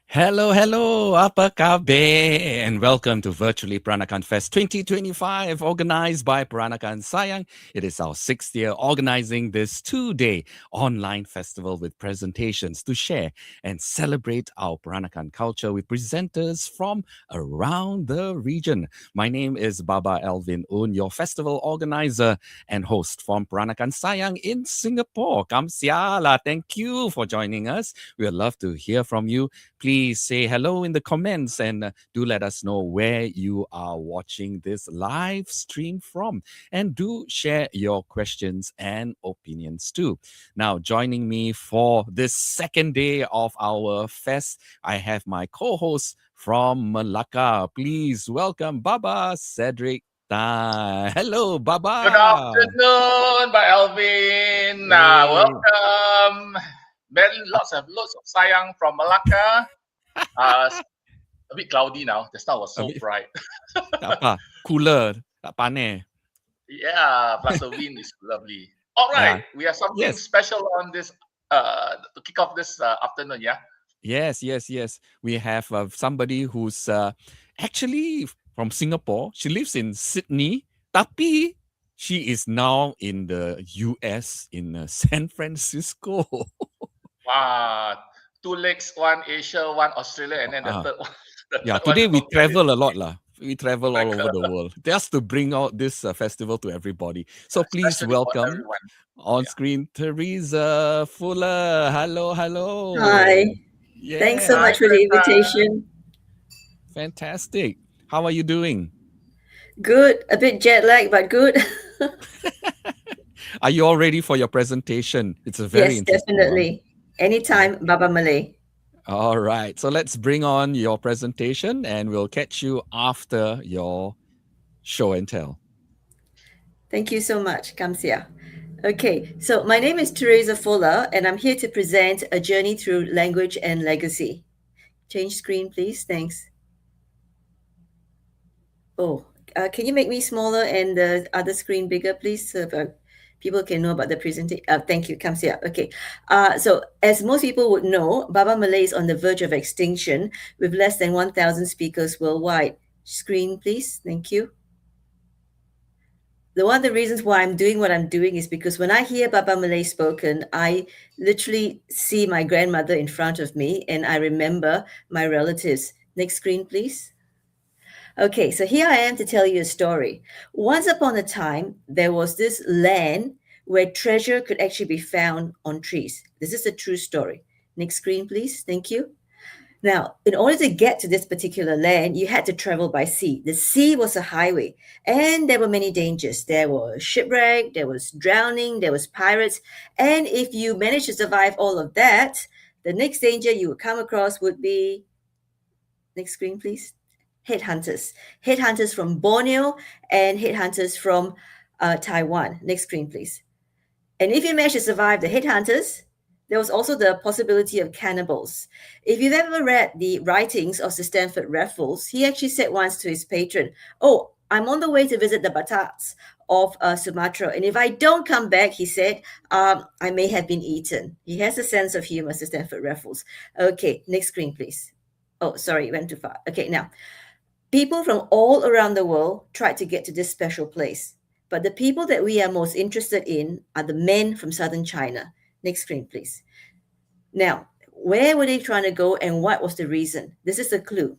Hello, hello, apa kabar? And welcome to Virtually Peranakan Fest 2025, organized by Peranakan Sayang. It is our sixth year organizing this two-day online festival with presentations to share and celebrate our Peranakan culture with presenters from around the region. My name is Baba Alvin Un, your festival organizer and host from Peranakan Sayang in Singapore. Kamsiala, thank you for joining us. We would love to hear from you. Please say hello in the comments and do let us know where you are watching this live stream from. And do share your questions and opinions too. Now, joining me for this second day of our fest, I have my co host from Malacca. Please welcome Baba Cedric Tan. Hello, Good Baba. afternoon, by Alvin. Hey. Welcome. Very lots of sayang from Malacca. Uh, a bit cloudy now. The sun was A so bit, bright. tak apa, cooler, tak panas. Yeah, plus the wind is lovely. All Yeah. right, we have something Yes. special on this to kick off this afternoon. Yeah. Yes. We have somebody who's actually from Singapore. She lives in Sydney, tapi she is now in the US in San Francisco. Wow. Two legs, one Asia, one Australia, and then the Ah, third one. The yeah, third one today we from United travel a lot States, lah. We travel all America, over the world just to bring out this festival to everybody. So please especially for welcome everyone. on Yeah. screen Theresa Fuller. Hello, hello. Hi. Thanks so Yeah, Hi, much for the Teresa. invitation. fantastic. How are you doing? Good. A bit jet lag, but good. Are you all ready for your presentation? It's a very Yes, interesting one. definitely. Anytime, Baba Malay. All right. So let's bring on your presentation and we'll catch you after your show and tell. Thank you so much, Kamsia. Okay, so my name is Theresa Fuller, and I'm here to present a journey through language and legacy. Change screen, please. Thanks. Oh, can you make me smaller and the other screen bigger, please, so people can know about the presentation? Thank you, Kamsia. Okay, so as most people would know, Baba Malay is on the verge of extinction with less than 1,000 speakers worldwide. Screen, please. Thank you. One of the reasons why I'm doing what I'm doing is because when I hear Baba Malay spoken, I literally see my grandmother in front of me and I remember my relatives. Next screen, please. Okay, so here I am to tell you a story. Once upon a time, there was this land where treasure could actually be found on trees. This is a true story. Next screen, please. Thank you. Now, in order to get to this particular land, you had to travel by sea. The sea was a highway, and there were many dangers. There was shipwreck, there was drowning, there was pirates, and if you managed to survive all of that, the next danger you would come across would be, next screen, please, headhunters. Headhunters from Borneo and headhunters from Taiwan. Next screen, please. And if you manage to survive the headhunters, there was also the possibility of cannibals. If you've ever read the writings of Sir Stamford Raffles, he actually said once to his patron, "Oh, I'm on the way to visit the Batats of Sumatra. And if I don't come back," he said, "I may have been eaten." He has a sense of humor, Sir Stamford Raffles. Okay, next screen, please. Oh, sorry, it went too far. Okay, now, people from all around the world tried to get to this special place. But the people that we are most interested in are the men from southern China. Next screen, please. Now, where were they trying to go and what was the reason? This is a clue.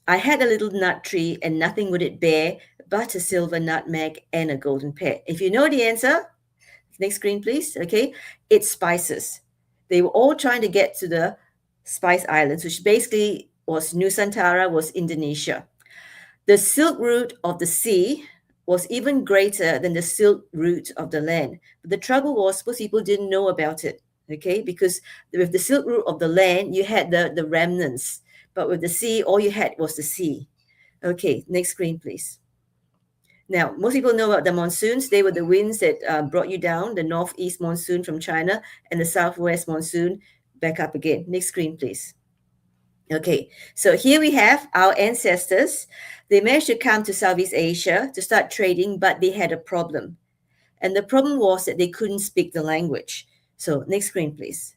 I had a little nut tree and nothing would it bear but a silver nutmeg and a golden pear. If you know the answer, next screen, please. Okay, it's spices. They were all trying to get to the Spice Islands, which basically was Nusantara, was Indonesia. The silk route of the sea was even greater than the silk route of the land. But the trouble was most people didn't know about it, okay? Because with the silk route of the land, you had the remnants. But with the sea, all you had was the sea. Okay, next screen, please. Now, most people know about the monsoons. They were the winds that brought you down, the northeast monsoon from China and the southwest monsoon back up again. Next screen, please. Okay, so here we have our ancestors. They managed to come to Southeast Asia to start trading, but they had a problem. And the problem was that they couldn't speak the language. So, next screen, please.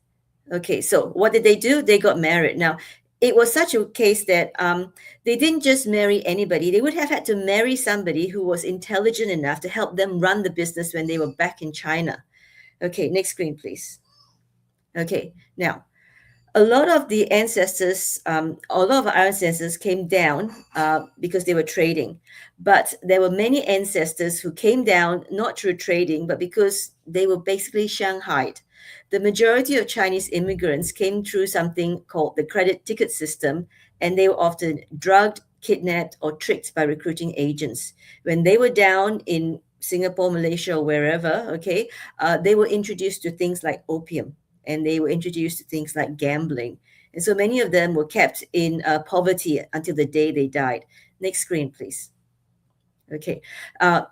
Okay, so what did they do? They got married. Now, it was such a case that they didn't just marry anybody. They would have had to marry somebody who was intelligent enough to help them run the business when they were back in China. Okay, next screen, please. Okay, now a lot of the ancestors, a lot of our ancestors came down because they were trading. But there were many ancestors who came down not through trading, but because they were basically shanghaied. The majority of Chinese immigrants came through something called the credit ticket system, and they were often drugged, kidnapped, or tricked by recruiting agents. When they were down in Singapore, Malaysia, or wherever, okay, they were introduced to things like opium, and they were introduced to things like gambling. And so many of them were kept in poverty until the day they died. Next screen, please. Okay.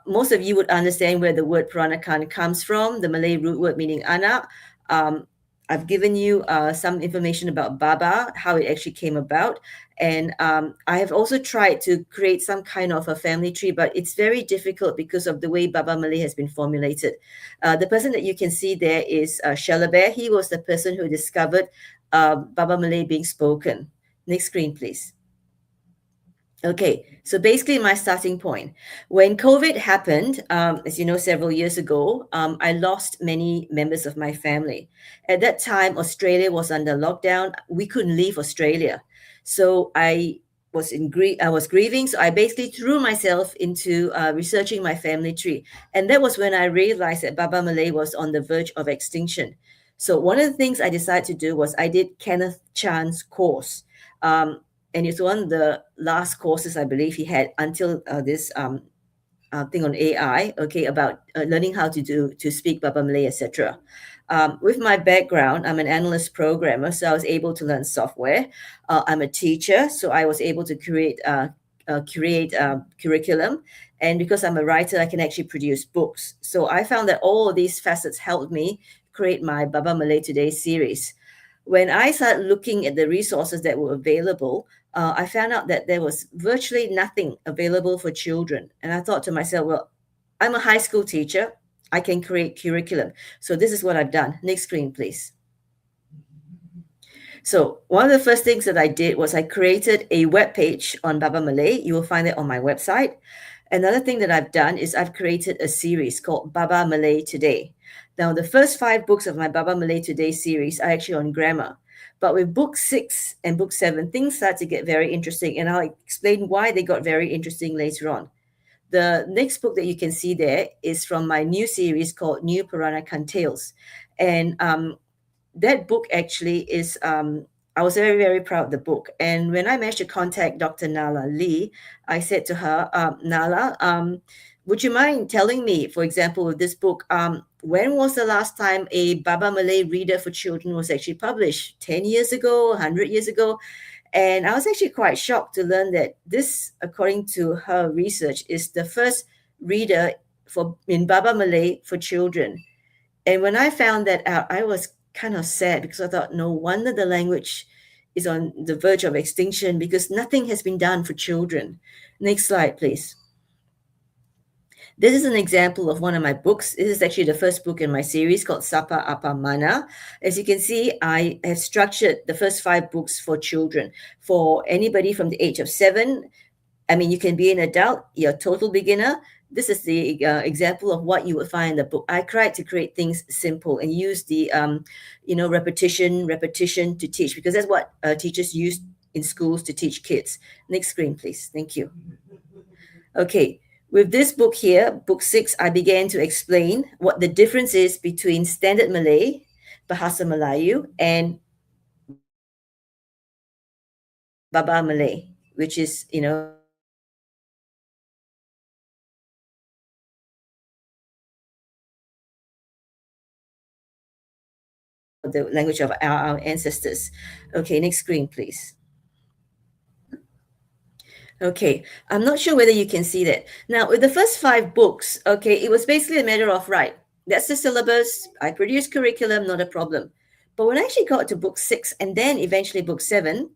Most of you would understand where the word Peranakan comes from, the Malay root word meaning anak. I've given you some information about Baba, how it actually came about. And I have also tried to create some kind of a family tree, but it's very difficult because of the way Baba Malay has been formulated. The person that you can see there is Shelabeh. He was the person who discovered Baba Malay being spoken. Next screen, please. Okay, so basically my starting point. When COVID happened, as you know, several years ago, I lost many members of my family. At that time, Australia was under lockdown. We couldn't leave Australia. So I was grieving. So I basically threw myself into researching my family tree. And that was when I realized that Baba Malay was on the verge of extinction. So one of the things I decided to do was I did Kenneth Chan's course. And it's one of the last courses I believe he had until this thing on AI, okay, about learning how to speak Baba Malay, etc. With my background, I'm an analyst programmer, so I was able to learn software. I'm a teacher, so I was able to create curriculum. And because I'm a writer, I can actually produce books. So I found that all of these facets helped me create my Baba Malay Today series. When I started looking at the resources that were available, I found out that there was virtually nothing available for children. And I thought to myself, well, I'm a high school teacher. I can create curriculum. So this is what I've done. Next screen, please. So one of the first things that I did was I created a web page on Baba Malay. You will find it on my website. Another thing that I've done is I've created a series called Baba Malay Today. Now, the first 5 books of my Baba Malay Today series are actually on grammar. But with book 6 and book 7, things start to get very interesting. And I'll explain why they got very interesting later on. The next book that you can see there is from my new series called New Peranakan Tales. And that book actually is, I was very, very proud of the book. And when I managed to contact Dr. Nala Lee, I said to her, Nala, would you mind telling me, for example, with this book, when was the last time a Baba Malay reader for children was actually published? 10 years ago, 100 years ago? And I was actually quite shocked to learn that this, according to her research, is the first reader in Baba Malay for children. And when I found that out, I was kind of sad because I thought, no wonder the language is on the verge of extinction because nothing has been done for children. Next slide, please. This is an example of one of my books. This is actually the first book in my series called Sapa Apa Mana. As you can see, I have structured the first 5 books for children. For anybody from the age of 7, I mean, you can be an adult, you're a total beginner. This is the example of what you would find in the book. I tried to create things simple and use the, repetition to teach, because that's what teachers use in schools to teach kids. Next screen, please. Thank you. Okay. With this book here, book 6, I began to explain what the difference is between Standard Malay, Bahasa Melayu, and Baba Malay, which is, the language of our ancestors. Okay, next screen, please. Okay, I'm not sure whether you can see that. Now, with the first 5 books, okay, it was basically a matter of, right, that's the syllabus. I produced curriculum, not a problem. But when I actually got to book 6 and then eventually book 7,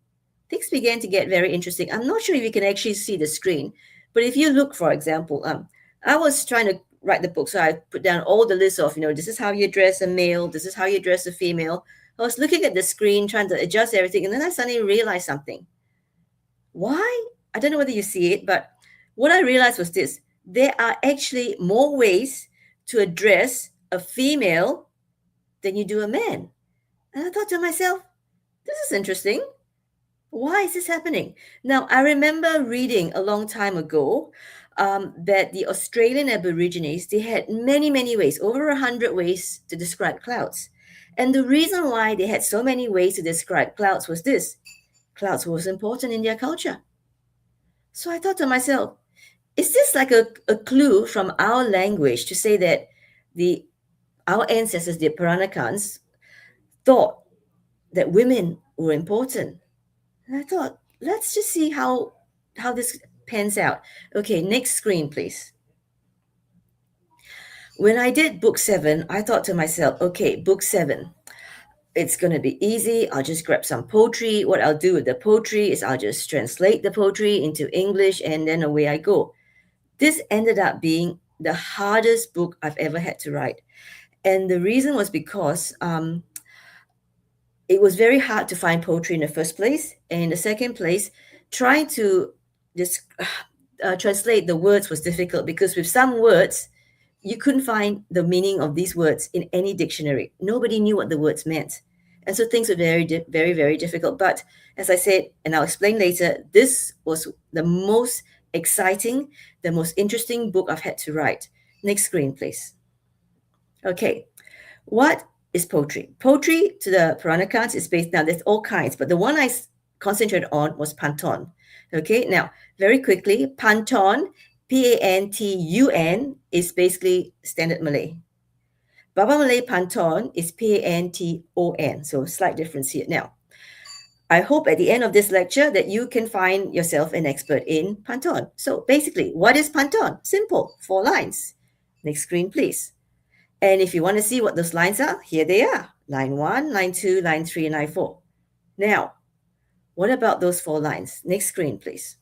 things began to get very interesting. I'm not sure if you can actually see the screen, but if you look, for example, I was trying to write the book, so I put down all the lists of, this is how you address a male, this is how you address a female. I was looking at the screen, trying to adjust everything, and then I suddenly realized something. Why? I don't know whether you see it, but what I realized was this: there are actually more ways to address a female than you do a man. And I thought to myself, this is interesting. Why is this happening? Now, I remember reading a long time ago that the Australian Aborigines, they had many, many ways, over 100 ways to describe clouds. And the reason why they had so many ways to describe clouds was this: clouds was important in their culture. So I thought to myself, is this like a clue from our language to say that the our ancestors, the Peranakans, thought that women were important? And I thought, let's just see how this pans out. Okay, next screen, please. When I did book 7, I thought to myself, okay, book 7, it's going to be easy. I'll just grab some poetry. What I'll do with the poetry is I'll just translate the poetry into English, and then away I go. This ended up being the hardest book I've ever had to write. And the reason was because it was very hard to find poetry in the first place. And in the second place, trying to just translate the words was difficult, because with some words, you couldn't find the meaning of these words in any dictionary. Nobody knew what the words meant. And so things were very, very, very difficult. But as I said, and I'll explain later, this was the most exciting, the most interesting book I've had to write. Next screen, please. Okay. What is poetry? Poetry to the Peranakans is based, now there's all kinds, but the one I concentrated on was pantun. Okay, now very quickly, pantun, Pantun, is basically standard Malay. Baba Malay pantun is Panton, so slight difference here. Now, I hope at the end of this lecture that you can find yourself an expert in pantun. So basically, what is pantun? Simple, 4 lines. Next screen, please. And if you want to see what those lines are, here they are. Line 1, line 2, line 3, and line 4. Now, what about those 4 lines? Next screen, please.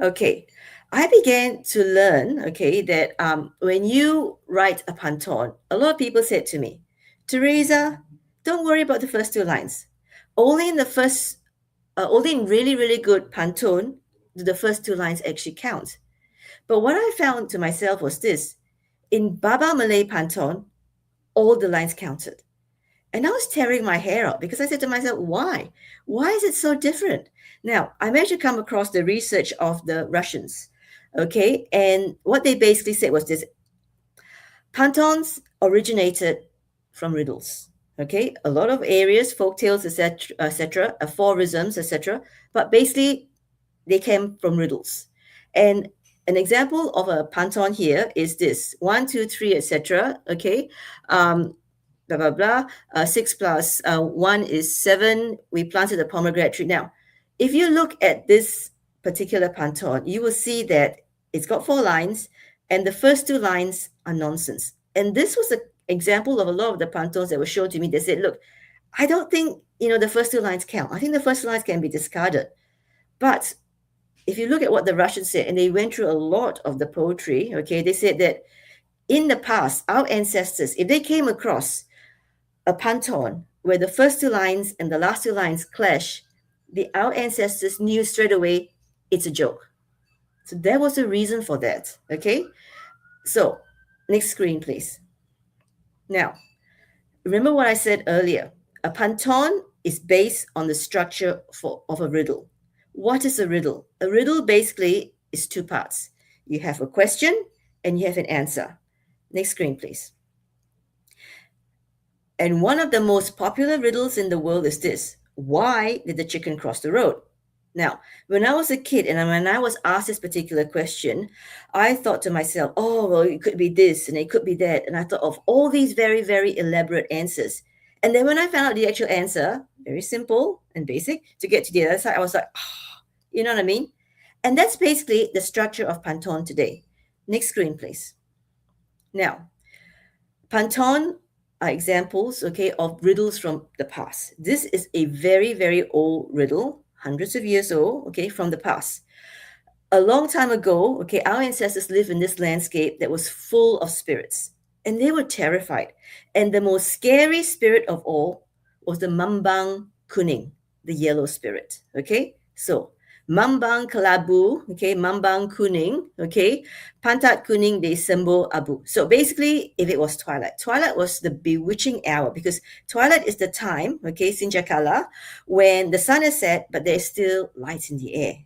Okay, I began to learn, okay, that when you write a pantun, a lot of people said to me, Theresa, don't worry about the first 2 lines. Only in really, really good pantun do the first 2 lines actually count. But what I found to myself was this: in Baba Malay pantun, all the lines counted. And I was tearing my hair out, because I said to myself, why? Why is it so different? Now, I managed to come across the research of the Russians, okay? And what they basically said was this: pantuns originated from riddles, okay? A lot of areas, folktales, etc., aphorisms, etc., but basically they came from riddles. And an example of a pantun here is this: 1, 2, 3, etc. Okay, blah blah blah. 6 plus 1 is 7. We planted a pomegranate tree. Now, if you look at this particular pantun, you will see that it's got 4 lines, and the first 2 lines are nonsense. And this was an example of a lot of the pantuns that were shown to me. They said, look, I don't think the first 2 lines count. I think the first 2 lines can be discarded. But if you look at what the Russians said, and they went through a lot of the poetry, okay, they said that in the past, our ancestors, if they came across a pantun where the first 2 lines and the last 2 lines clash, our ancestors knew straight away it's a joke. So there was a reason for that, okay? So next screen, please. Now, remember what I said earlier. A pantun is based on the structure of a riddle. What is a riddle? A riddle basically is 2 parts. You have a question and you have an answer. Next screen, please. And one of the most popular riddles in the world is this: why did the chicken cross the road? Now, when I was a kid and when I was asked this particular question, I thought to myself, oh, well, it could be this and it could be that. And I thought of all these very, very elaborate answers. And then when I found out the actual answer, very simple and basic, to get to the other side, I was like, oh, you know what I mean? And that's basically the structure of pantun today. Next screen, please. Now, pantun are examples, okay, of riddles from the past. This is a very, very old riddle, hundreds of years old, okay, from the past. A long time ago, okay, our ancestors lived in this landscape that was full of spirits. And they were terrified. And the most scary spirit of all was the Mambang Kuning, the yellow spirit. Okay, so Mambang Kelabu, okay, Mambang Kuning, okay, Pantat Kuning de Sembo Abu. So basically, if it was twilight was the bewitching hour, because twilight is the time, okay, Sinjakala, when the sun is set, but there's still light in the air.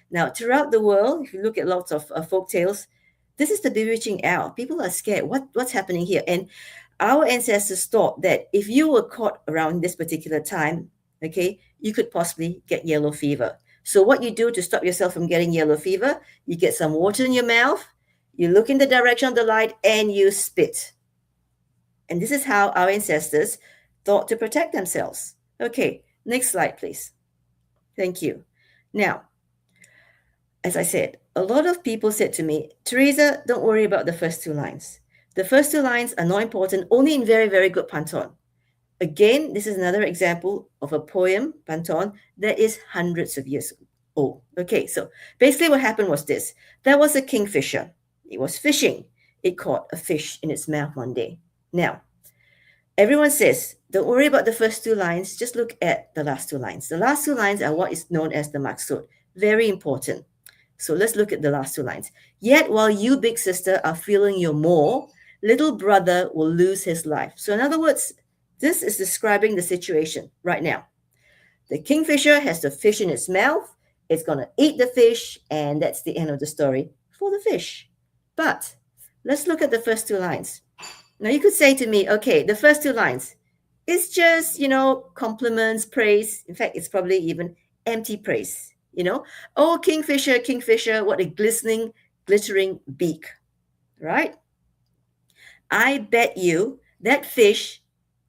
Now, throughout the world, if you look at lots of folk tales, this is the bewitching hour. People are scared. What's happening here? And our ancestors thought that if you were caught around this particular time, okay, you could possibly get yellow fever. So what you do to stop yourself from getting yellow fever, you get some water in your mouth, you look in the direction of the light, and you spit. And this is how our ancestors thought to protect themselves. Okay, next slide, please. Thank you. Now, as I said, a lot of people said to me, Theresa, don't worry about the first two lines. The first two lines are not important, only in very, very good Pantone. Again, this is another example of a poem, Pantone, that is hundreds of years old. Okay, so basically what happened was this. There was a kingfisher. It was fishing. It caught a fish in its mouth one day. Now, everyone says, don't worry about the first two lines, just look at the last two lines. The last two lines are what is known as the maksud. Very important. So let's look at the last two lines. Yet while you, big sister, are feeling your more, little brother will lose his life. So in other words, this is describing the situation right now. The kingfisher has the fish in its mouth. It's going to eat the fish, and that's the end of the story for the fish. But let's look at the first two lines. Now you could say to me, okay, the first two lines, it's just, compliments, praise. In fact, it's probably even empty praise. Oh, kingfisher, kingfisher, what a glittering beak, right? I bet you that fish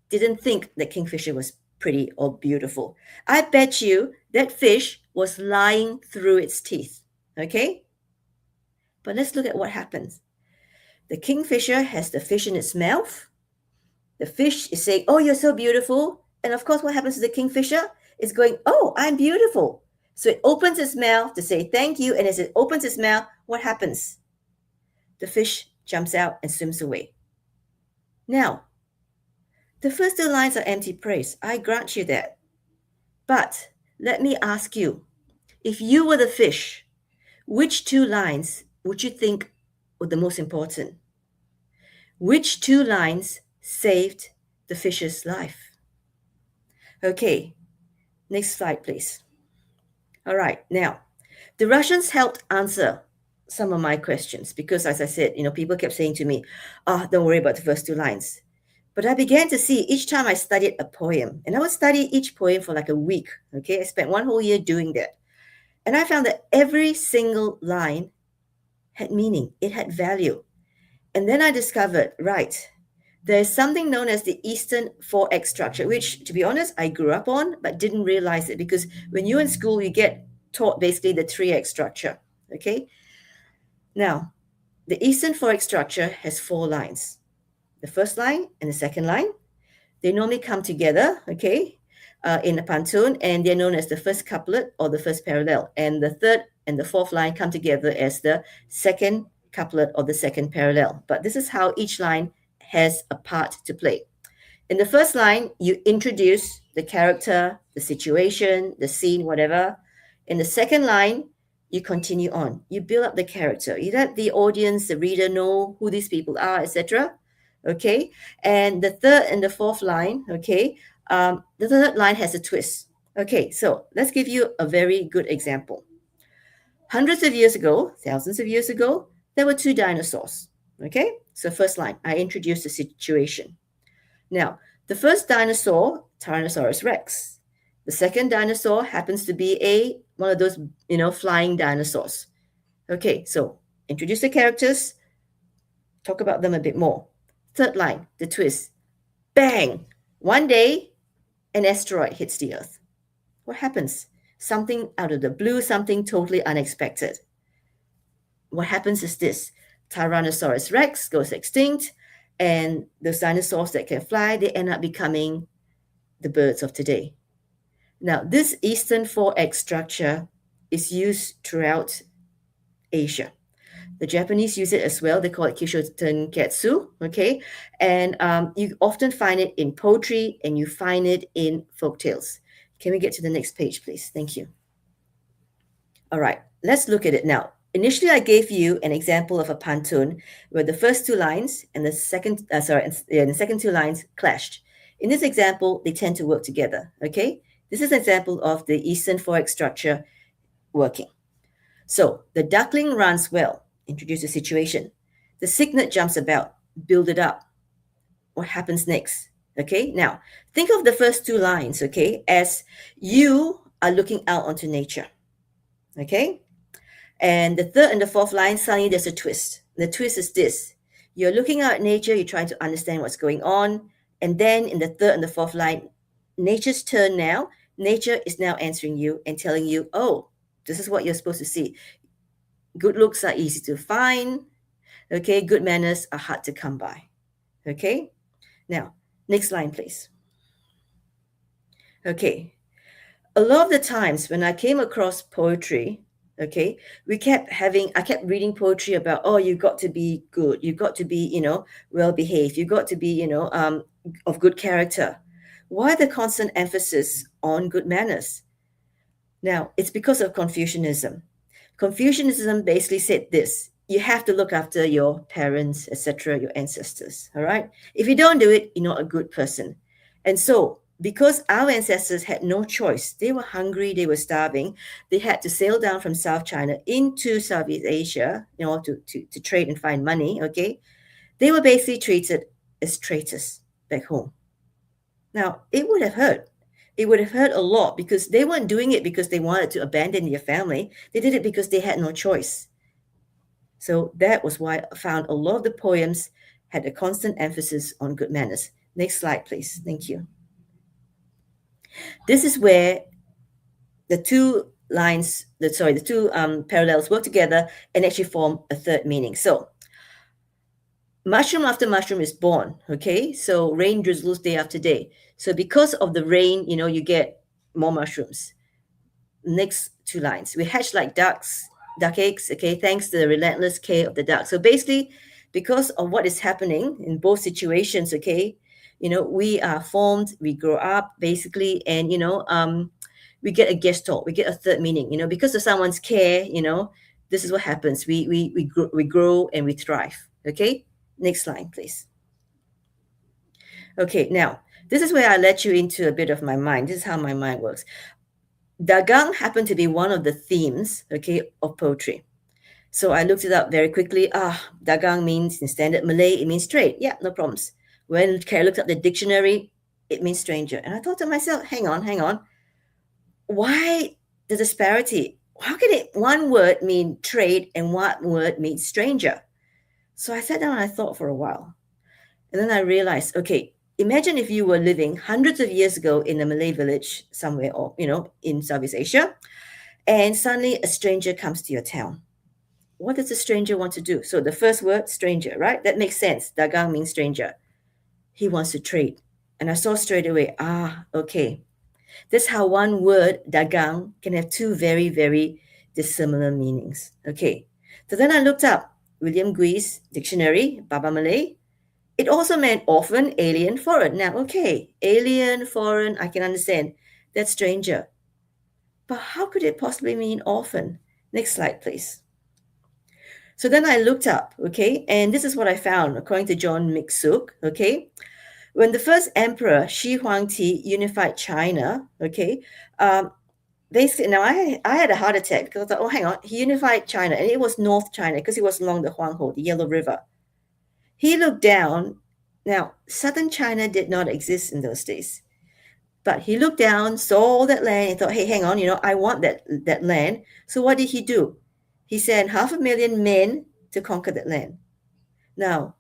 didn't think that kingfisher was pretty or beautiful. I bet you that fish was lying through its teeth, okay? But let's look at what happens. The kingfisher has the fish in its mouth. The fish is saying, oh, you're so beautiful. And of course, what happens to the kingfisher? It's going, oh, I'm beautiful. So it opens its mouth to say thank you. And as it opens its mouth, what happens? The fish jumps out and swims away. Now, the first two lines are empty praise. I grant you that. But let me ask you, if you were the fish, which two lines would you think were the most important? Which two lines saved the fish's life? Okay, next slide, please. All right, now, the Russians helped answer some of my questions because, as I said, people kept saying to me, don't worry about the first two lines. But I began to see each time I studied a poem, and I would study each poem for like a week, okay? I spent one whole year doing that. And I found that every single line had meaning. It had value. And then I discovered, right, there's something known as the Eastern 4X structure, which, to be honest, I grew up on, but didn't realize it because when you're in school, you get taught basically the 3X structure, okay? Now, the Eastern 4X structure has 4 lines. The first line and the second line, they normally come together, okay, in a pantun, and they're known as the first couplet or the first parallel. And the third and the fourth line come together as the second couplet or the second parallel. But this is how each line has a part to play. In the first line, you introduce the character, the situation, the scene, whatever. In the second line, you continue on. You build up the character. You let the audience, the reader know who these people are, etc. Okay, and the third and the fourth line, okay, the third line has a twist. Okay, so let's give you a very good example. Hundreds of years ago, thousands of years ago, there were 2 dinosaurs. Okay, so first line, I introduced the situation. Now, the first dinosaur, Tyrannosaurus Rex. The second dinosaur happens to be one of those, flying dinosaurs. Okay, so introduce the characters, talk about them a bit more. Third line, the twist. Bang! One day, an asteroid hits the Earth. What happens? Something out of the blue, something totally unexpected. What happens is this. Tyrannosaurus Rex goes extinct, and those dinosaurs that can fly, they end up becoming the birds of today. Now, this Eastern 4X structure is used throughout Asia. The Japanese use it as well. They call it Kishoten Ketsu, okay? And you often find it in poetry and you find it in folktales. Can we get to the next page, please? Thank you. All right, let's look at it now. Initially, I gave you an example of a pantun where the first two lines and the second two lines clashed. In this example, they tend to work together, okay? This is an example of the Eastern Forex structure working. So the duckling runs well, introduce the situation. The cygnet jumps about, build it up. What happens next? Okay, now think of the first two lines, okay, as you are looking out onto nature, okay? And the third and the fourth line, suddenly there's a twist. The twist is this. You're looking out at nature, you're trying to understand what's going on. And then in the third and the fourth line, nature's turn now. Nature is now answering you and telling you, oh, this is what you're supposed to see. Good looks are easy to find. Okay, good manners are hard to come by. Okay, now, next line, please. Okay, a lot of the times when I came across poetry, okay, I kept reading poetry about, oh, you got to be good, you got to be, well behaved, you got to be, of good character. Why the constant emphasis on good manners? Now, it's because of Confucianism. Confucianism basically said this: you have to look after your parents, etc., your ancestors, all right? If you don't do it, you're not a good person. And so, because our ancestors had no choice, they were hungry, they were starving, they had to sail down from South China into Southeast Asia, to trade and find money, okay? They were basically treated as traitors back home. Now, it would have hurt. It would have hurt a lot because they weren't doing it because they wanted to abandon their family. They did it because they had no choice. So that was why I found a lot of the poems had a constant emphasis on good manners. Next slide, please. Thank you. This is where the two parallels work together and actually form a third meaning. So mushroom after mushroom is born, okay? So rain drizzles day after day. So because of the rain, you get more mushrooms. Next two lines. We hatch like duck eggs, okay, thanks to the relentless care of the duck. So basically, because of what is happening in both situations, okay, we are formed, we grow up, basically, and, we get a gestalt, we get a third meaning, because of someone's care, this is what happens. We grow and we thrive, okay? Next slide, please. Okay, now, this is where I let you into a bit of my mind. This is how my mind works. Dagang happened to be one of the themes, okay, of poetry. So I looked it up very quickly. Dagang means, in standard Malay, it means trade. Yeah, no problems. When I looked up the dictionary, it means stranger. And I thought to myself, hang on. Why the disparity? How can one word mean trade and one word means stranger? So I sat down and I thought for a while. And then I realized, okay, imagine if you were living hundreds of years ago in a Malay village somewhere, or, in Southeast Asia, and suddenly a stranger comes to your town. What does a stranger want to do? So the first word, stranger, right? That makes sense. Dagang means stranger. He wants to trade. And I saw straight away, okay. That's how one word, dagang, can have two very, very dissimilar meanings. Okay. So then I looked up William Gui's dictionary, Baba Malay. It also meant orphan, alien, foreign. Now, okay, alien, foreign, I can understand. That's stranger. But how could it possibly mean orphan? Next slide, please. So then I looked up, okay, and this is what I found according to John Mixuk, okay. When the first emperor, Shi Huangti, unified China, okay, basically, now I had a heart attack because I thought, oh, hang on, he unified China, and it was North China because it was along the Huanghe, the Yellow River. He looked down. Now, southern China did not exist in those days. But he looked down, saw all that land, and thought, hey, hang on, I want that land. So what did he do? He sent 500,000 men to conquer that land. Now,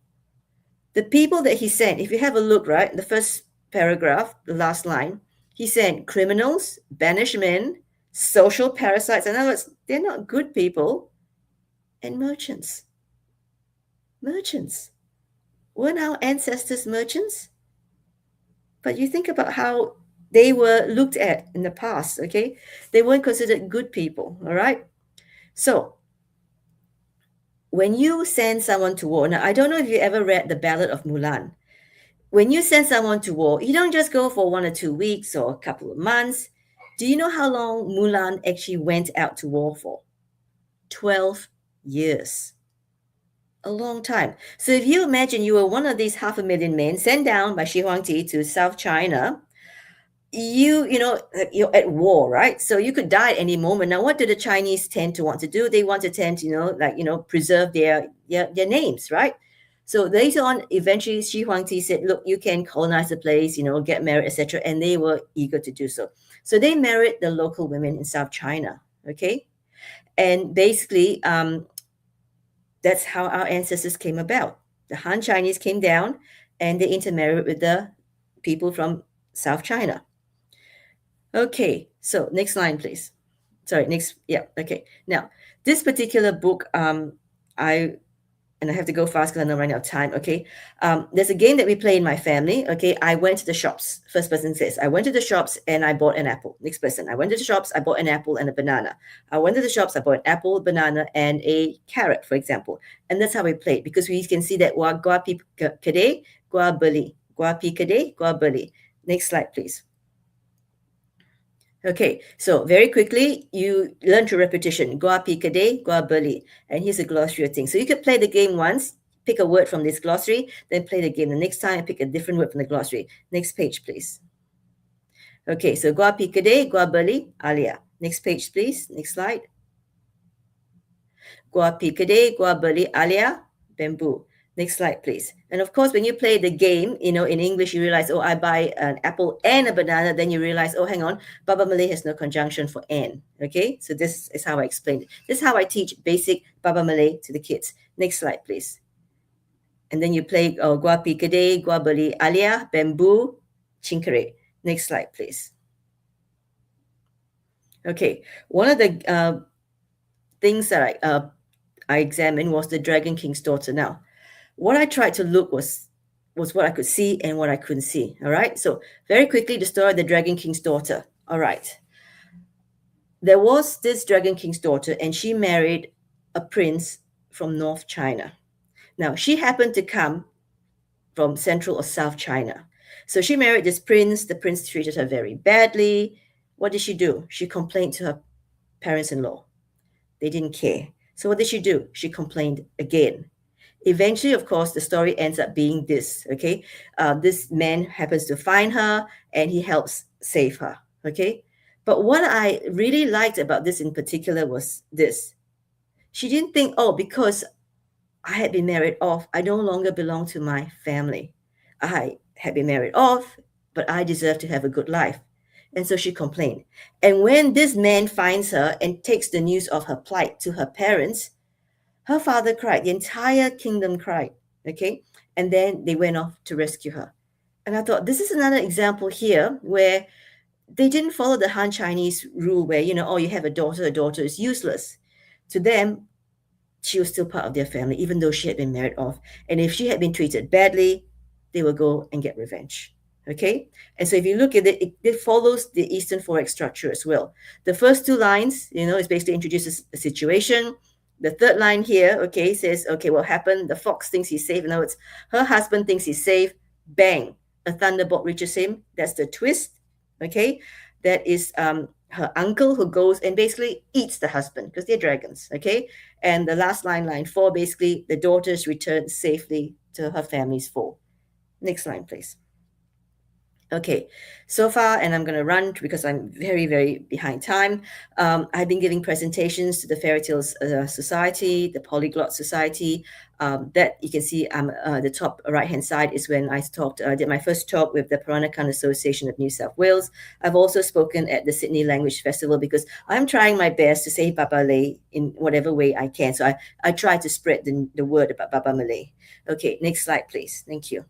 the people that he sent, if you have a look, right, the first paragraph, the last line, he sent criminals, banished men, social parasites. In other words, they're not good people, and merchants. Merchants. Weren't our ancestors merchants? But you think about how they were looked at in the past, okay? They weren't considered good people, all right? So when you send someone to war, now I don't know if you ever read the Ballad of Mulan. When you send someone to war, you don't just go for 1 or 2 weeks or a couple of months. Do you know how long Mulan actually went out to war for? 12 years. A long time. So if you imagine you were one of these 500,000 men sent down by Shi Huangdi to South China, you're at war, right? So you could die at any moment. Now, what do the Chinese tend to want to do? They want to tend to, preserve their names, right? So later on, eventually, Shi Huangdi said, look, you can colonize the place, get married, etc. And they were eager to do so. So they married the local women in South China, okay? And basically, that's how our ancestors came about. The Han Chinese came down and they intermarried with the people from South China. Okay, so next line, please. Sorry, next. Yeah, okay. Now, this particular book, I have to go fast because I know I'm running out of time. Okay, there's a game that we play in my family. Okay, I went to the shops. First person says, I went to the shops and I bought an apple. Next person, I went to the shops, I bought an apple and a banana. I went to the shops, I bought an apple, banana, and a carrot, for example. And that's how we play it, because we can see that gua pi kade, gua beli, gua pi kade, gua beli. Next slide, please. Okay, so very quickly, you learn through repetition. Gua pi kade, gua beli. And here's a glossary of things. So you could play the game once, pick a word from this glossary, then play the game. The next time, pick a different word from the glossary. Next page, please. Okay, so gua pi kade, gua beli, alia. Next page, please. Next slide. Gua pi kade, gua beli, alia, bamboo. Next slide, please. And of course, when you play the game, in English, you realize, oh, I buy an apple and a banana. Then you realize, oh, hang on, Baba Malay has no conjunction for and. Okay, so this is how I explain it. This is how I teach basic Baba Malay to the kids. Next slide, please. And then you play gua pi kade, gua beli, alia, bamboo, chinkere. Next slide, please. Okay, one of the things that I examined was the Dragon King's daughter. Now, what I tried to look was what I could see and what I couldn't see. All right. So very quickly, the story of the Dragon King's daughter. All right. There was this Dragon King's daughter, and she married a prince from North China. Now, she happened to come from Central or South China. So she married this prince. The prince treated her very badly. What did she do? She complained to her parents-in-law. They didn't care. So what did she do? She complained again. Eventually, of course, the story ends up being this, okay? This man happens to find her and he helps save her, okay? But what I really liked about this in particular was this. She didn't think, oh, because I had been married off, I no longer belong to my family. I had been married off, but I deserve to have a good life. And so she complained. And when this man finds her and takes the news of her plight to her parents, her father cried. The entire kingdom cried, okay? And then they went off to rescue her. And I thought, this is another example here where they didn't follow the Han Chinese rule where, oh, you have a daughter is useless. To them, she was still part of their family, even though she had been married off. And if she had been treated badly, they will go and get revenge. Okay? And so if you look at it, it follows the Eastern Forex structure as well. The first two lines, is basically introduces a situation. The third line here, okay, says, okay, what happened? The fox thinks he's safe. In other words, her husband thinks he's safe. Bang, a thunderbolt reaches him. That's the twist, okay? That is her uncle who goes and basically eats the husband because they're dragons, okay? And the last line, line 4, basically, the daughters return safely to her family's fold. Next line, please. Okay, so far, and I'm going to run because I'm very, very behind time. I've been giving presentations to the Fairy Tales Society, the Polyglot Society. That you can see the top right-hand side is when I did my first talk with the Peranakan Association of New South Wales. I've also spoken at the Sydney Language Festival because I'm trying my best to say Baba Malay in whatever way I can. So I try to spread the word about Baba Malay. Okay, next slide, please. Thank you.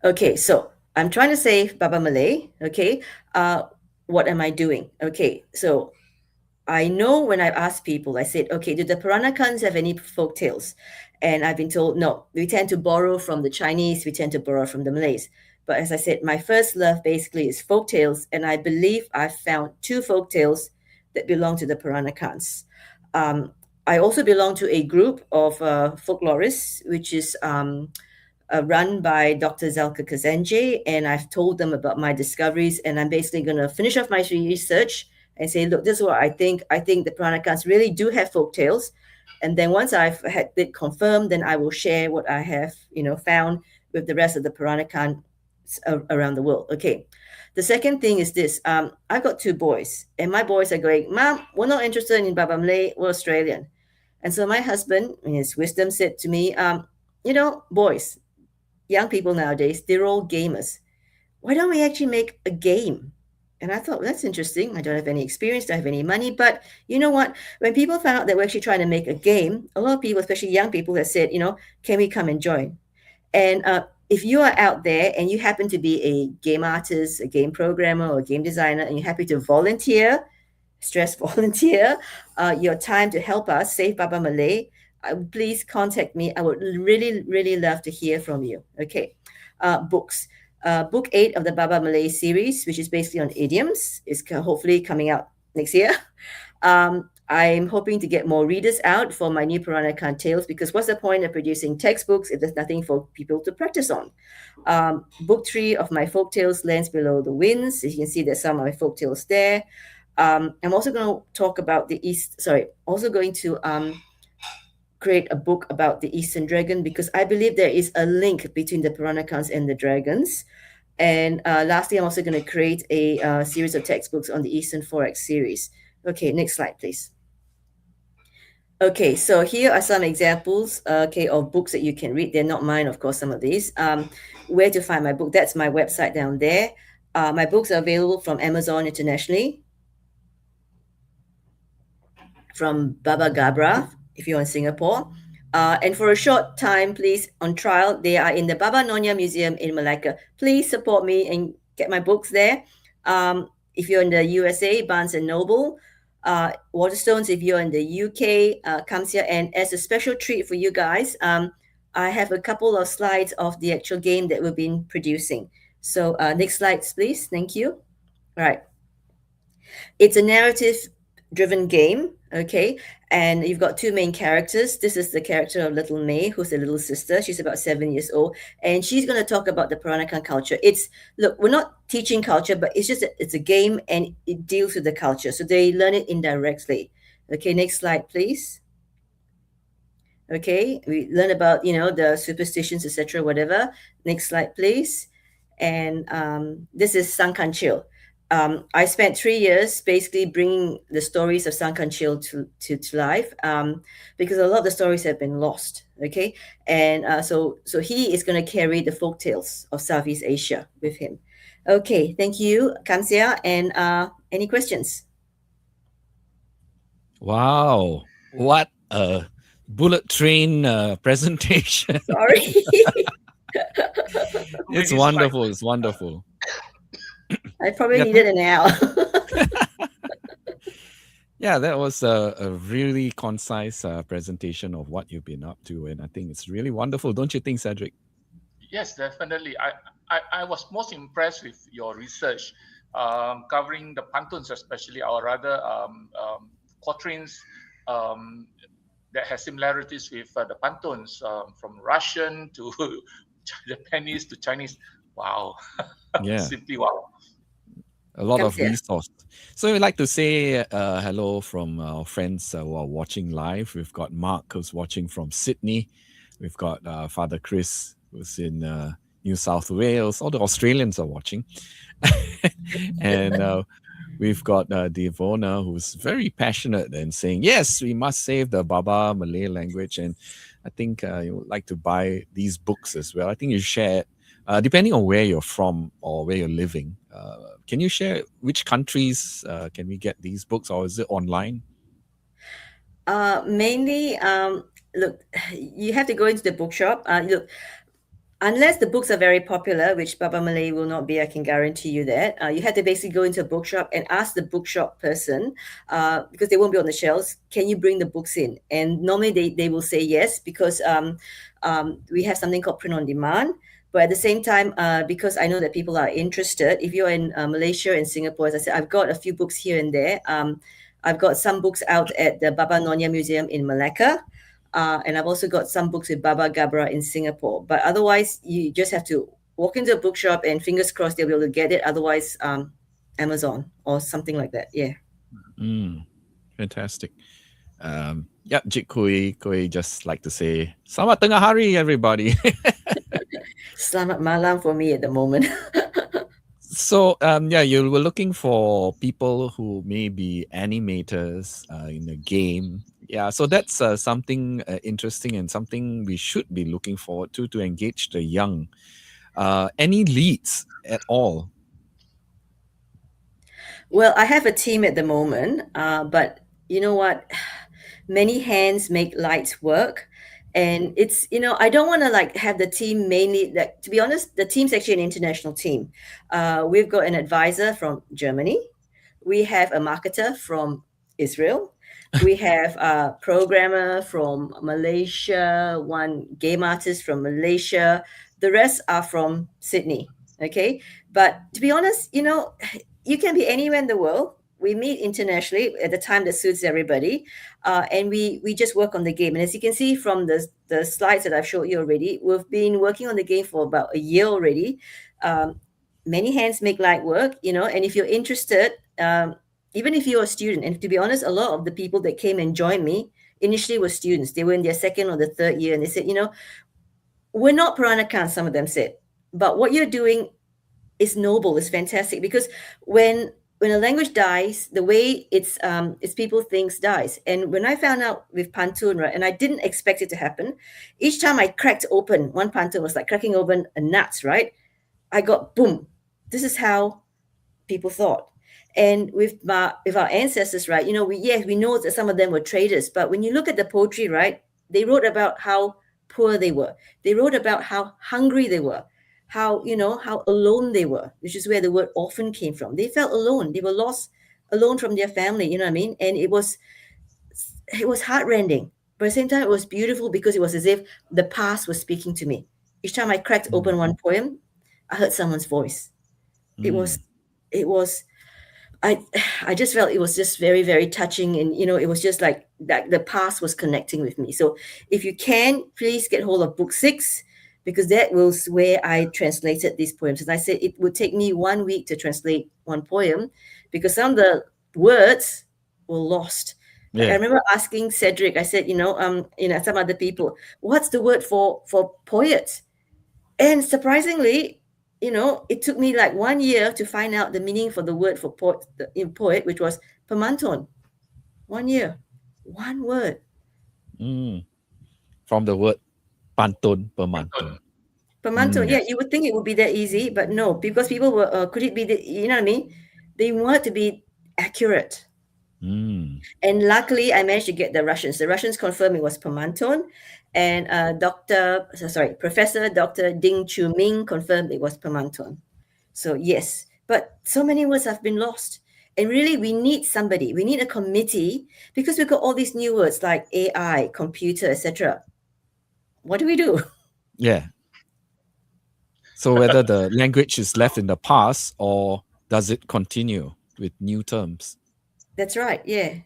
Okay, so I'm trying to say Baba Malay. Okay, what am I doing? Okay, so I know when I've asked people, I said, okay, do the Peranakans have any folk tales? And I've been told, no, we tend to borrow from the Chinese, we tend to borrow from the Malays. But as I said, my first love basically is folk tales, and I believe I've found 2 folk tales that belong to the Peranakans. I also belong to a group of folklorists, which is run by Dr. Zelka Kazenje, and I've told them about my discoveries, and I'm basically going to finish off my research and say, look, this is what I think. I think the Peranakans really do have folk tales, and then once I've had it confirmed, then I will share what I have, found with the rest of the Peranakan around the world. Okay. The second thing is this: I've got two boys, and my boys are going, Mom, we're not interested in Baba Malay, we're Australian. And so my husband, in his wisdom, said to me, boys, young people nowadays, they're all gamers. Why don't we actually make a game? And I thought, well, that's interesting. I don't have any experience, don't have any money. But you know what? When people found out that we're actually trying to make a game, a lot of people, especially young people, have said, can we come and join? And if you are out there and you happen to be a game artist, a game programmer, or a game designer, and you're happy to volunteer, stress volunteer, your time to help us save Baba Malay, please contact me. I would really, really love to hear from you. Okay. Books. Book 8 of the Baba Malay series, which is basically on idioms, is hopefully coming out next year. I'm hoping to get more readers out for my new Peranakan tales, because what's the point of producing textbooks if there's nothing for people to practice on? Book 3 of my folk tales, Lands Below the Winds. As you can see, there's some of my folk tales there. I'm also going to talk about create a book about the Eastern Dragon, because I believe there is a link between the Peranakans and the dragons. And lastly, I'm also going to create a series of textbooks on the Eastern Forex series. Okay, next slide, please. Okay, so here are some examples, of books that you can read. They're not mine, of course, some of these. Where to find my book? That's my website down there. My books are available from Amazon internationally, from Baba Gabra, if you're in Singapore. And for a short time, please, on trial, they are in the Baba Nyonya Museum in Malacca. Please support me and get my books there. If you're in the USA, Barnes & Noble. Waterstones, if you're in the UK, comes here. And as a special treat for you guys, I have a couple of slides of the actual game that we've been producing. So next slides, please. Thank you. All right. It's a narrative-driven game, okay? And you've got two main characters. This is the character of Little May, who's the little sister. She's about 7 years old, and she's going to talk about the Peranakan culture. Look, we're not teaching culture, but it's a game, and it deals with the culture, so they learn it indirectly. Okay, next slide, please. Okay, we learn about the superstitions, etc., whatever. Next slide, please. And this is Sangkanchil. I spent 3 years basically bringing the stories of Sangkanchil to life, because a lot of the stories have been lost. Okay, and so he is going to carry the folk tales of Southeast Asia with him. Okay, thank you, Kamsia. And any questions? Wow, what a bullet train presentation! Sorry. It's wonderful. It's wonderful. I probably needed an hour. Yeah, that was a really concise presentation of what you've been up to, and I think it's really wonderful, don't you think, Cedric? Yes, definitely. I was most impressed with your research, covering the pantoons, especially, or rather quatrains that has similarities with the pantoons, from Russian to Japanese to Chinese. Wow. Yeah. Simply wow. A lot of resource. So we'd like to say hello from our friends who are watching live. We've got Mark, who's watching from Sydney. We've got Father Chris, who's in New South Wales. All the Australians are watching. And we've got Devona, who's very passionate and saying, yes, we must save the Baba Malay language. And I think you would like to buy these books as well. I think you shared, depending on where you're from or where you're living, can you share which countries can we get these books, or is it online? Mainly, look, you have to go into the bookshop. Look, unless the books are very popular, which Baba Malay will not be, I can guarantee you that. You have to basically go into a bookshop and ask the bookshop person, because they won't be on the shelves, can you bring the books in? And normally they will say yes, because we have something called print on demand. But at the same time, because I know that people are interested, if you're in Malaysia and Singapore, as I said, I've got a few books here and there. I've got some books out at the Baba Nyonya Museum in Malacca. And I've also got some books with Baba Gabra in Singapore. But otherwise, you just have to walk into a bookshop and fingers crossed they'll be able to get it. Otherwise, Amazon or something like that. Yeah. Fantastic. Yeah, Jik Kui just like to say, Selamat tengah hari, everybody. Selamat malam for me at the moment. So, yeah, you were looking for people who may be animators in a game. Yeah, so that's something interesting and something we should be looking forward to engage the young. Any leads at all? Well, I have a team at the moment, but you know what? Many hands make light work. And it's, I don't want to like have the team mainly, like, to be honest, the team's actually an international team. We've got an advisor from Germany. We have a marketer from Israel. We have a programmer from Malaysia, one game artist from Malaysia. The rest are from Sydney. Okay. But to be honest, you can be anywhere in the world. We meet internationally at the time that suits everybody, and we just work on the game. And as you can see from the slides that I've showed you already, we've been working on the game for about a year already. Many hands make light work, and if you're interested, even if you're a student, and to be honest, a lot of the people that came and joined me initially were students. They were in their second or the third year, and they said, we're not Peranakan, some of them said, but what you're doing is noble, is fantastic, because when a language dies, the way it's people things dies. And when I found out with pantun, right, and I didn't expect it to happen, each time I cracked open one pantun was like cracking open a nut, right? I got boom. This is how people thought. And with our ancestors, right, we know that some of them were traders, but when you look at the poetry, right, they wrote about how poor they were. They wrote about how hungry they were, how alone they were, which is where the word orphan came from. They felt alone. They were lost, alone from their family. You know what I mean? And it was heartrending, but at the same time, it was beautiful because it was as if the past was speaking to me. Each time I cracked open one poem, I heard someone's voice. It was I just felt it was just very, very touching. And, it was just like that the past was connecting with me. So if you can, please get hold of book 6, because that was where I translated these poems. As I said, it would take me 1 week to translate one poem because some of the words were lost. Like, I remember asking Cedric, I said, some other people, what's the word for poet? And surprisingly, it took me like 1 year to find out the meaning for the word for poet, which was pemantun. 1 year, one word. From the word pantun, pemantun. Pemantun, yeah, you would think it would be that easy, but no, because people were, could it be, you know what I mean? They want to be accurate. And luckily, I managed to get the Russians. The Russians confirmed it was pemantun, and Professor Dr. Ding Chu Ming confirmed it was pemantun. So yes, but so many words have been lost. And really, we need somebody. We need a committee because we've got all these new words like AI, computer, etc. What do we do? Yeah. So whether the language is left in the past or does it continue with new terms? That's right. Yeah.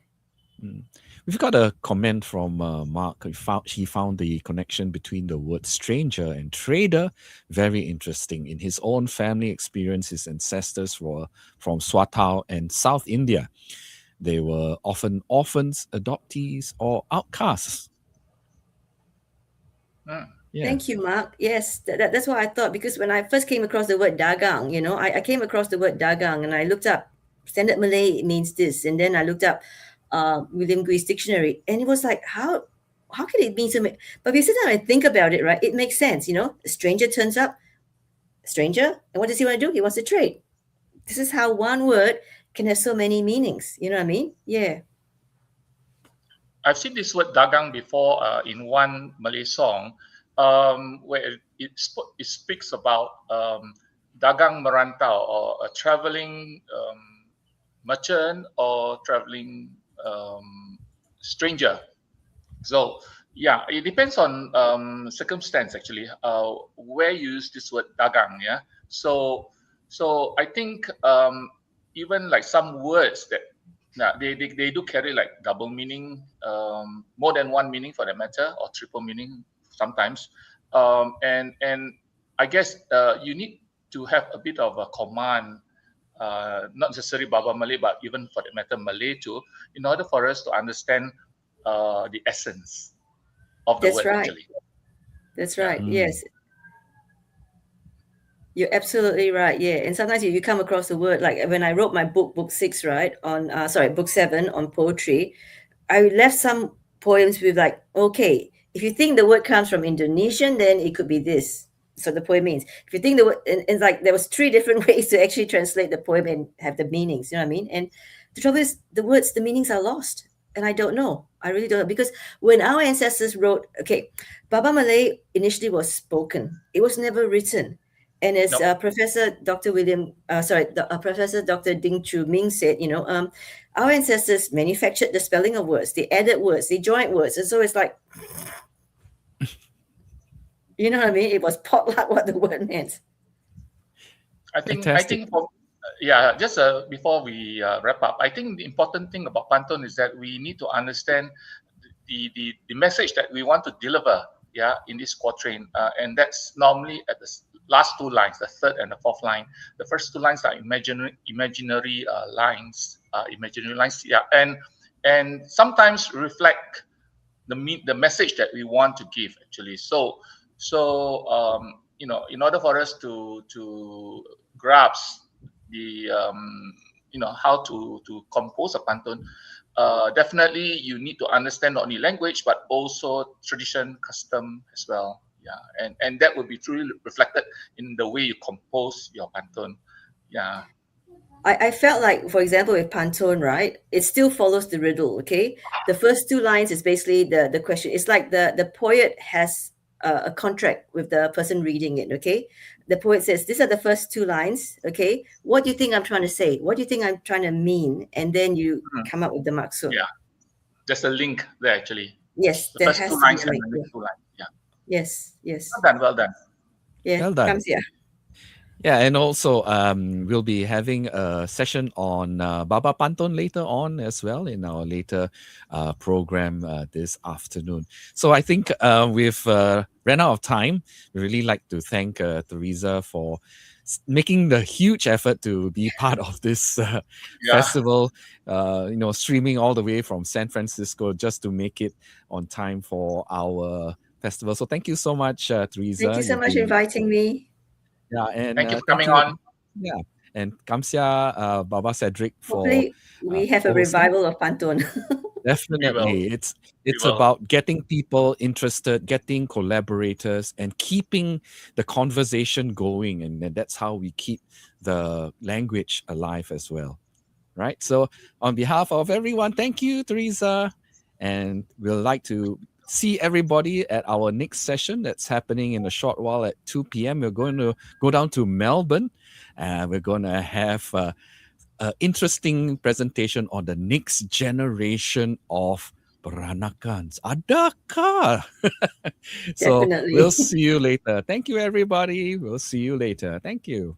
We've got a comment from Mark. He found the connection between the word stranger and trader very interesting. In his own family experience, his ancestors were from Swatao and South India. They were often orphans, adoptees, or outcasts. Yeah. Thank you, Mark. Yes, that's what I thought, because when I first came across the word dagang, I came across the word dagang and I looked up Standard Malay means this, and then I looked up William Gui's dictionary, and it was like, how can it mean so much? But if you sit down and think about it, right, it makes sense. A stranger turns up, stranger, and what does he want to do? He wants to trade. This is how one word can have so many meanings. You know what I mean? Yeah. I've seen this word dagang before in one Malay song, where it speaks about dagang merantau, or a traveling merchant or traveling stranger. So yeah, it depends on circumstance actually, where you use this word dagang. Yeah. So I think even like some words that Yeah, they do carry like double meaning, more than one meaning for that matter, or triple meaning sometimes. And I guess you need to have a bit of a command, not necessarily Baba Malay, but even for that matter Malay too, in order for us to understand the essence of the That's word right. actually. That's Yeah. right. Yes. You're absolutely right. Yeah. And sometimes you come across a word like when I wrote my book 6, right? On book 7 on poetry, I left some poems with like, okay, if you think the word comes from Indonesian, then it could be this. So the poem means. If you think the word, and like there was 3 different ways to actually translate the poem and have the meanings. You know what I mean? And the trouble is, the words, the meanings are lost, and I don't know. I really don't know because when our ancestors wrote, okay, Baba Malay initially was spoken. It was never written. And as Nope. Professor Dr. Ding Chu Ming said, our ancestors manufactured the spelling of words. They added words, they joined words, and so it's like, you know what I mean? It was potluck what the word meant. I Fantastic. think for, yeah, just before we wrap up, I think the important thing about Pantun is that we need to understand the message that we want to deliver, yeah, in this quatrain, and that's normally at the last 2 lines, the third and the fourth line. The first 2 lines are imaginary lines, yeah, and sometimes reflect the message that we want to give actually. In order for us to grasp the how to compose a pantun, definitely you need to understand not only language but also tradition, custom as well. Yeah, and that will be truly reflected in the way you compose your pantun. Yeah. I felt like, for example, with Pantone, right, it still follows the riddle, okay? The first 2 lines is basically the question. It's like the poet has a contract with the person reading it, okay? The poet says, these are the first 2 lines, okay? What do you think I'm trying to say? What do you think I'm trying to mean? And then you Mhm. come up with the maksud. Yeah, there's a link there actually. Yes, The there first 2 has to be lines a and link. the Yeah. next 2 lines. Yeah. Yes, Well yes. done, well done. Yeah, Well done. comes here. Yeah, and also we'll be having a session on Baba Panton later on as well in our later program this afternoon. So I think we've ran out of time. We really like to thank Theresa for making the huge effort to be part of this Yeah. festival. Streaming all the way from San Francisco just to make it on time for our festival. So thank you so much, Thank Theresa. you so You've much been inviting me. yeah, and Thank you for thank coming you. on. Yeah, and Kamsia, Baba Cedric for Hopefully, we have a hosting. revival of Pantone. We will. Definitely, We it's will. about getting people interested, getting collaborators, and keeping the conversation going, and then that's how we keep the language alive as well, right? So, on behalf of everyone, thank you, Teresa, and we'll like to see everybody at our next session that's happening in a short while at 2 p.m. We're going to go down to Melbourne, and we're going to have an interesting presentation on the next generation of Peranakans. Adakah? So we'll Definitely. see you later. Thank you, everybody. We'll see you later. Thank you.